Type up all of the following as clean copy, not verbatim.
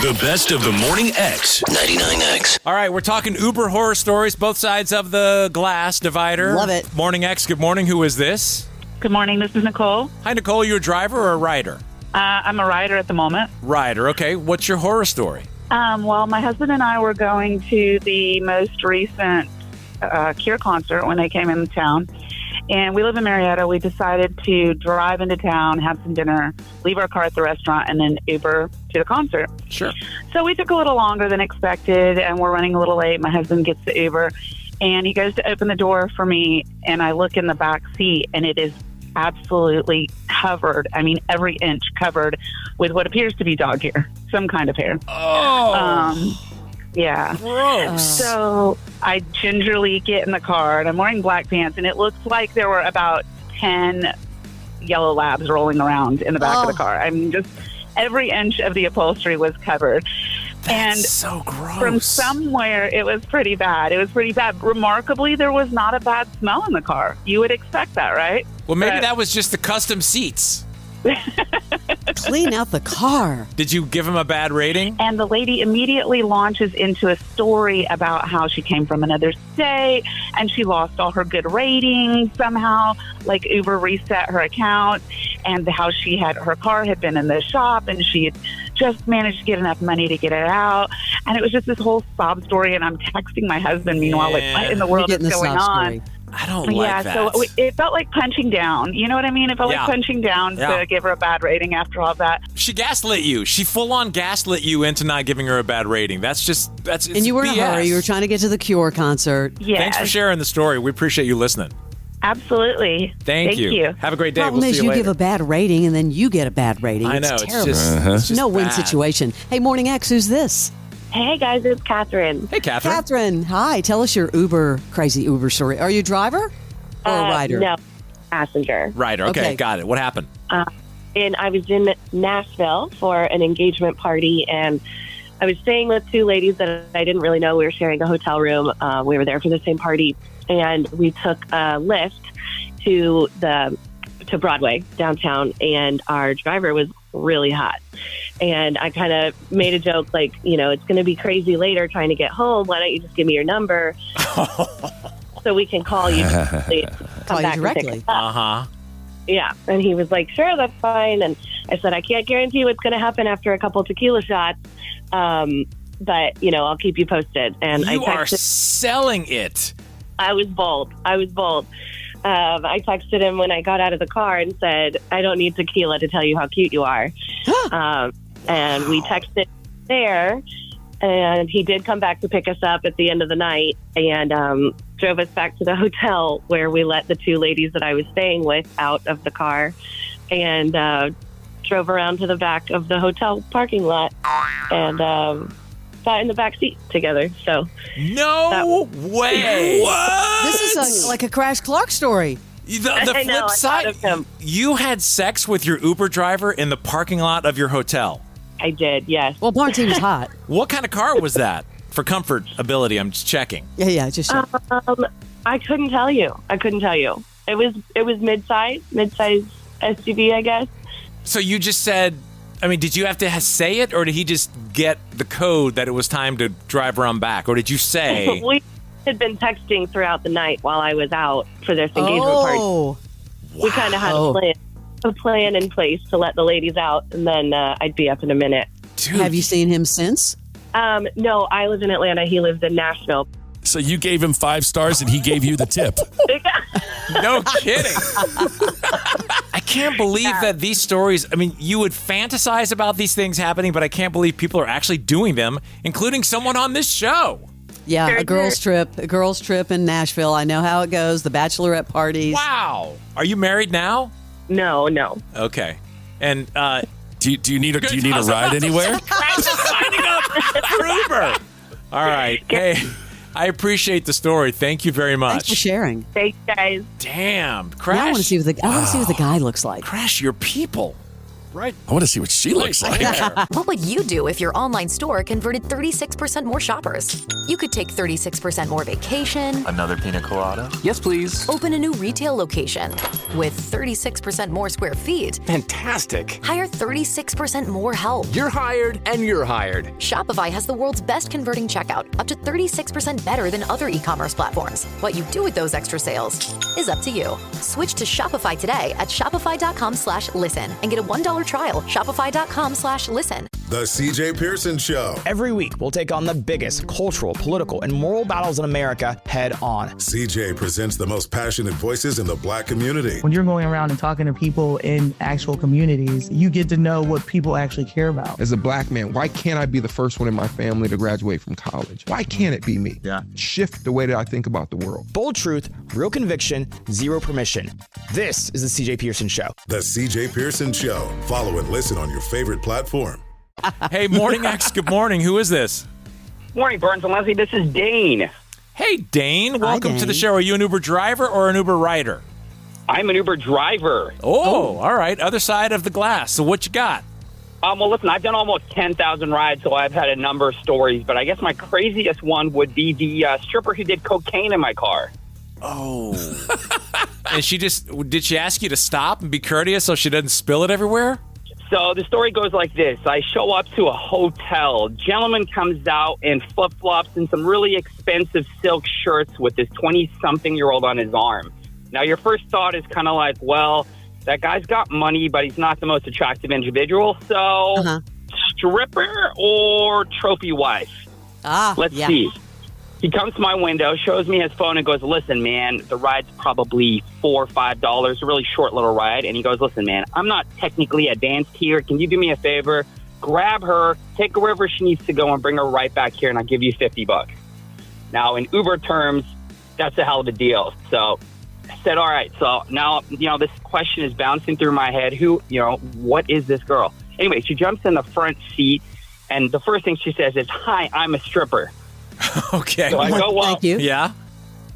The best of the Morning X. 99X. All right, we're talking Uber horror stories, both sides of the glass divider. Love it. Morning X, good morning. Who is this? Good morning. This is Nicole. Hi, Nicole. Are you a driver or a rider? I'm a rider at the moment. Rider. Okay. What's your horror story? Well, my husband and I were going to the most recent Cure concert when they came into town. And we live in Marietta. We decided to drive into town, have some dinner, leave our car at the restaurant, and then Uber to the concert. Sure. So we took a little longer than expected, and we're running a little late. My husband gets the Uber, and he goes to open the door for me, and I look in the back seat, and it is absolutely covered. I mean, every inch covered with what appears to be dog hair, some kind of hair. Oh. Yeah. Gross. So I gingerly get in the car, and I'm wearing black pants, and it looks like there were about 10 yellow labs rolling around in the back of the car. I mean, just every inch of the upholstery was covered. That's so gross. From somewhere, it was pretty bad. It was pretty bad. Remarkably, there was not a bad smell in the car. You would expect that, right? Well, maybe that was just the custom seats. Clean out the car. Did you give him a bad rating? And the lady immediately launches into a story about how she came from another state and she lost all her good ratings somehow. Like Uber reset her account, and how she had her car had been in the shop and she had just managed to get enough money to get it out. And it was just this whole sob story. And I'm texting my husband meanwhile, like, what in the world is going on? I don't like that. So it felt like punching down. You know what I mean? It felt like punching down to give her a bad rating after all that. She gaslit you. She full-on gaslit you into not giving her a bad rating. And you were BS. in a hurry. You were trying to get to the Cure concert. Yes. Thanks for sharing the story. We appreciate you listening. Absolutely. Thank you. Have a great day. Problem We'll is see you later. give a bad rating and then you get a bad rating. I know. It's terrible. It's just no-win bad. situation. Hey, Morning X, who's this? Hey, guys, it's Catherine. Hey, Catherine. Catherine, hi. Tell us your crazy Uber story. Are you a driver or a rider? No, passenger. Rider. Okay, got it. What happened? And I was in Nashville for an engagement party, and I was staying with two ladies that I didn't really know. We were sharing a hotel room. We were there for the same party, and we took a Lyft to Broadway downtown, and our driver was really hot. And I kind of made a joke like, it's going to be crazy later trying to get home. Why don't you just give me your number so we can call you directly? Call you directly. Uh-huh. Yeah. And he was like, sure, that's fine. And I said, I can't guarantee what's going to happen after a couple tequila shots. But, I'll keep you posted. And you are selling it. I was bold. I texted him when I got out of the car and said, I don't need tequila to tell you how cute you are. And we texted there, and he did come back to pick us up at the end of the night and drove us back to the hotel where we let the two ladies that I was staying with out of the car and drove around to the back of the hotel parking lot and got in the back seat together. So no way. What? This is like a Crash Clark story. The flip side, you had sex with your Uber driver in the parking lot of your hotel. I did, yes. Well, Barnes, he was hot. What kind of car was that? For comfort ability, I'm just checking. Yeah, just check. I couldn't tell you. It was mid-size SUV, I guess. So you just said, did you have to say it, or did he just get the code that it was time to drive around back? Or did you say... We had been texting throughout the night while I was out for this engagement party. Wow. We kind of had a plan in place to let the ladies out, and then I'd be up in a minute. Dude. Have you seen him since? No, I live in Atlanta. He lives in Nashville. So you gave him 5 stars and he gave you the tip. No kidding. I can't believe that these stories, you would fantasize about these things happening, but I can't believe people are actually doing them, including someone on this show. Yeah, a girls' trip in Nashville. I know how it goes, the bachelorette parties. Wow. Are you married now? No. Okay. And do you need a ride anywhere? Crash is signing up for Uber. All right. Hey, I appreciate the story. Thank you very much. Thanks for sharing. Thanks, guys. Damn, Crash. Now I want to see what the guy looks like. Crash, your people. Right. I want to see what she looks like. What would you do if your online store converted 36% more shoppers? You could take 36% more vacation. Another pina colada? Yes, please. Open a new retail location with 36% more square feet. Fantastic. Hire 36% more help. You're hired and you're hired. Shopify has the world's best converting checkout, up to 36% better than other e-commerce platforms. What you do with those extra sales is up to you. Switch to Shopify today at shopify.com/listen and get a $1 trial. Shopify.com/listen. The CJ Pearson Show. Every week, we'll take on the biggest cultural, political, and moral battles in America head on. CJ presents the most passionate voices in the Black community. When you're going around and talking to people in actual communities, you get to know what people actually care about. As a Black man, why can't I be the first one in my family to graduate from college? Why can't it be me? Yeah. Shift the way that I think about the world. Bold truth, real conviction, zero permission. This is the CJ Pearson Show. The CJ Pearson Show. Follow and listen on your favorite platform. Hey, Morning X, good morning. Who is this? Morning, Burns and Leslie. This is Dane. Hey, Dane. Welcome to the show. Are you an Uber driver or an Uber rider? I'm an Uber driver. Oh, all right. Other side of the glass. So what you got? Well, listen, I've done almost 10,000 rides, so I've had a number of stories. But I guess my craziest one would be the stripper who did cocaine in my car. Oh. And did she ask you to stop and be courteous so she doesn't spill it everywhere? So the story goes like this. I show up to a hotel. Gentleman comes out in flip-flops and some really expensive silk shirts with this 20-something-year-old on his arm. Now, your first thought is kind of like, well, that guy's got money, but he's not the most attractive individual. So stripper or trophy wife? Let's see. He comes to my window, shows me his phone, and goes, listen, man, the ride's probably $4 or $5, a really short little ride. And he goes, listen, man, I'm not technically advanced here. Can you do me a favor? Grab her, take her wherever she needs to go, and bring her right back here, and I'll give you $50. Now, in Uber terms, that's a hell of a deal. So I said, all right. So now, this question is bouncing through my head. What is this girl? Anyway, she jumps in the front seat, and the first thing she says is, hi, I'm a stripper. Okay. So I go, well, Thank you. Yeah.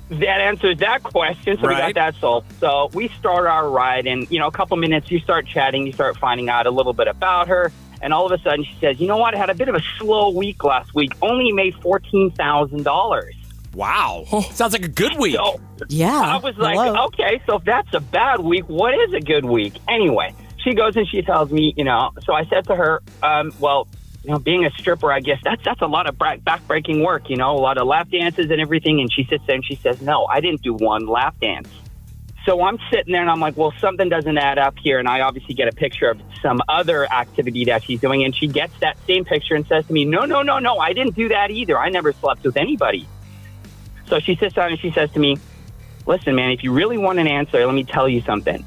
That answers that question. So we got that solved. So we start our ride, and, a couple minutes, you start chatting, you start finding out a little bit about her. And all of a sudden she says, you know what? I had a bit of a slow week last week, only made $14,000. Wow. Sounds like a good week. So Yeah. I was like, okay, so if that's a bad week, what is a good week? Anyway, she goes and she tells me, so I said to her, being a stripper, I guess that's a lot of back-breaking work, a lot of lap dances and everything. And she sits there and she says, no, I didn't do one lap dance. So I'm sitting there and I'm like, well, something doesn't add up here. And I obviously get a picture of some other activity that she's doing. And she gets that same picture and says to me, no, I didn't do that either. I never slept with anybody. So she sits down and she says to me, listen, man, if you really want an answer, let me tell you something.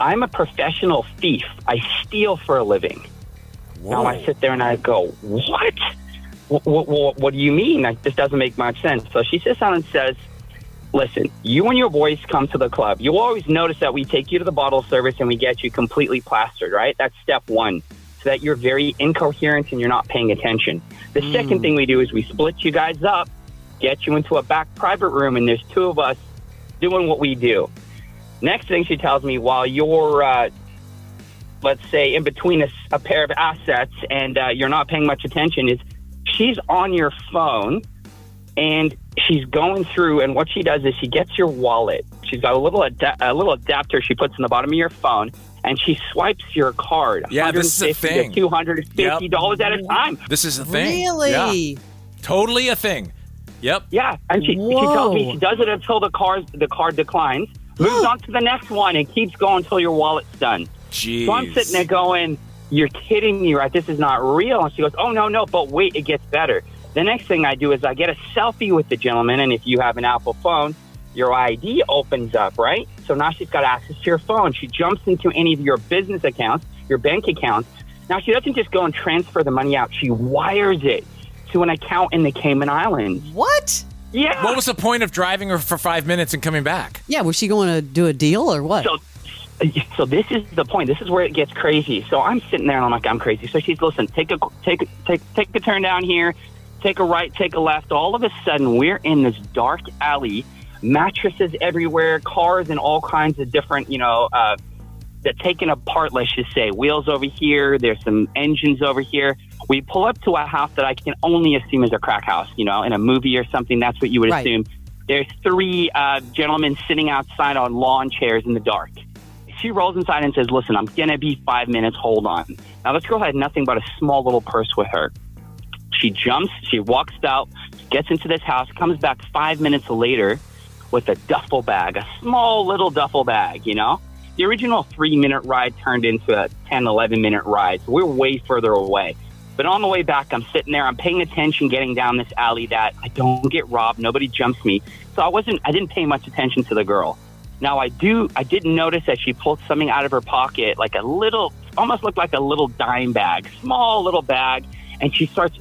I'm a professional thief. I steal for a living. Whoa. Now I sit there and I go, what? What do you mean? This doesn't make much sense. So she sits down and says, listen, you and your boys come to the club. You'll always notice that we take you to the bottle service and we get you completely plastered, right? That's step one, so that you're very incoherent and you're not paying attention. The second thing we do is we split you guys up, get you into a back private room, and there's two of us doing what we do. Next thing she tells me, while you're let's say, in between a pair of assets and you're not paying much attention, is she's on your phone and she's going through, and what she does is she gets your wallet. She's got a little adapter she puts in the bottom of your phone, and she swipes your card. Yeah, this is a thing. To $250 at a time. This is a thing. Really? Yeah. Totally a thing. Yep. Yeah, and she tells me she does it until the card declines, moves on to the next one, and keeps going until your wallet's done. Jeez. So I'm sitting there going, you're kidding me, right? This is not real. And she goes, oh, no, but wait, it gets better. The next thing I do is I get a selfie with the gentleman, and if you have an Apple phone, your ID opens up, right? So now she's got access to your phone. She jumps into any of your business accounts, your bank accounts. Now, she doesn't just go and transfer the money out. She wires it to an account in the Cayman Islands. What? Yeah. What was the point of driving her for 5 minutes and coming back? Yeah, was she going to do a deal or what? So this is the point. This is where it gets crazy. So I'm sitting there and I'm like, I'm crazy. So she's, listen, take a turn down here, take a right, take a left. All of a sudden, we're in this dark alley, mattresses everywhere, cars and all kinds of different, taken apart, let's just say. Wheels over here, there's some engines over here. We pull up to a house that I can only assume is a crack house, in a movie or something. That's what you would assume. There's 3 gentlemen sitting outside on lawn chairs in the dark. She rolls inside and says, listen, I'm going to be 5 minutes. Hold on. Now, this girl had nothing but a small little purse with her. She jumps, she walks out, gets into this house, comes back 5 minutes later with a duffel bag, a small little duffel bag, The original 3-minute ride turned into a 10, 11-minute ride. So we're way further away. But on the way back, I'm sitting there, I'm paying attention getting down this alley that I don't get robbed, nobody jumps me. So I didn't pay much attention to the girl. Now I did notice that she pulled something out of her pocket, like a little, almost looked like a little dime bag, small little bag. And she starts,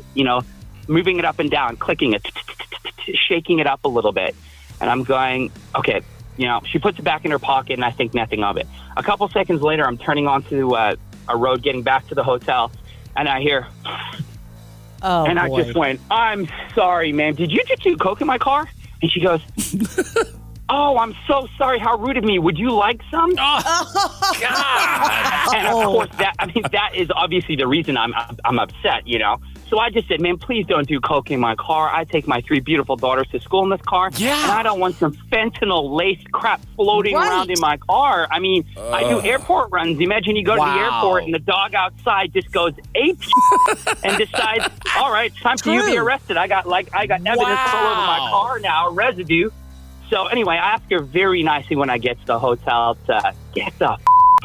moving it up and down, clicking it, shaking it up a little bit. And I'm going, okay, she puts it back in her pocket and I think nothing of it. A couple seconds later, I'm turning onto a road getting back to the hotel and I hear, I just went, I'm sorry, ma'am. Did you just do coke in my car? And she goes, oh, I'm so sorry. How rude of me. Would you like some? Oh, God. And of course, that is obviously the reason I'm upset, So I just said, man, please don't do coke in my car. I take my 3 beautiful daughters to school in this car. Yeah. And I don't want some fentanyl-laced crap floating around in my car. I do airport runs. Imagine you go to the airport and the dog outside just goes ape and decides, all right, it's time for you to be arrested. I got evidence all over my car now, residue. So anyway, I ask her very nicely when I get to the hotel to get the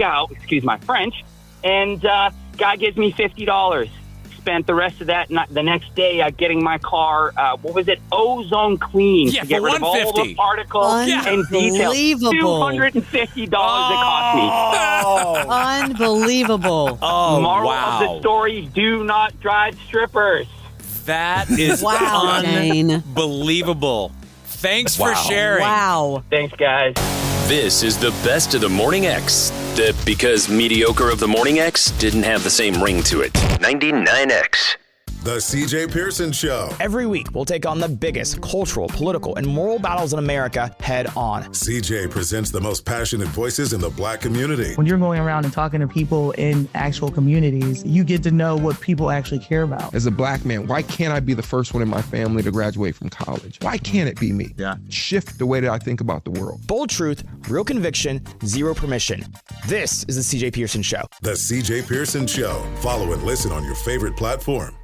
out, excuse my French, and guy gives me $50. Spent the rest of that the next day getting my car, ozone clean to get rid of all the particles and details. $250 it cost me. Unbelievable. Moral of the story, do not drive strippers. That is unbelievable. Thanks for sharing. Wow. Thanks, guys. This is the best of the Morning X. Because mediocre of the Morning X didn't have the same ring to it. 99X. The CJ Pearson Show. Every week, we'll take on the biggest cultural, political, and moral battles in America head on. CJ presents the most passionate voices in the Black community. When you're going around and talking to people in actual communities, you get to know what people actually care about. As a Black man, why can't I be the first one in my family to graduate from college? Why can't it be me? Yeah. Shift the way that I think about the world. Bold truth, real conviction, zero permission. This is the CJ Pearson Show. The CJ Pearson Show. Follow and listen on your favorite platform.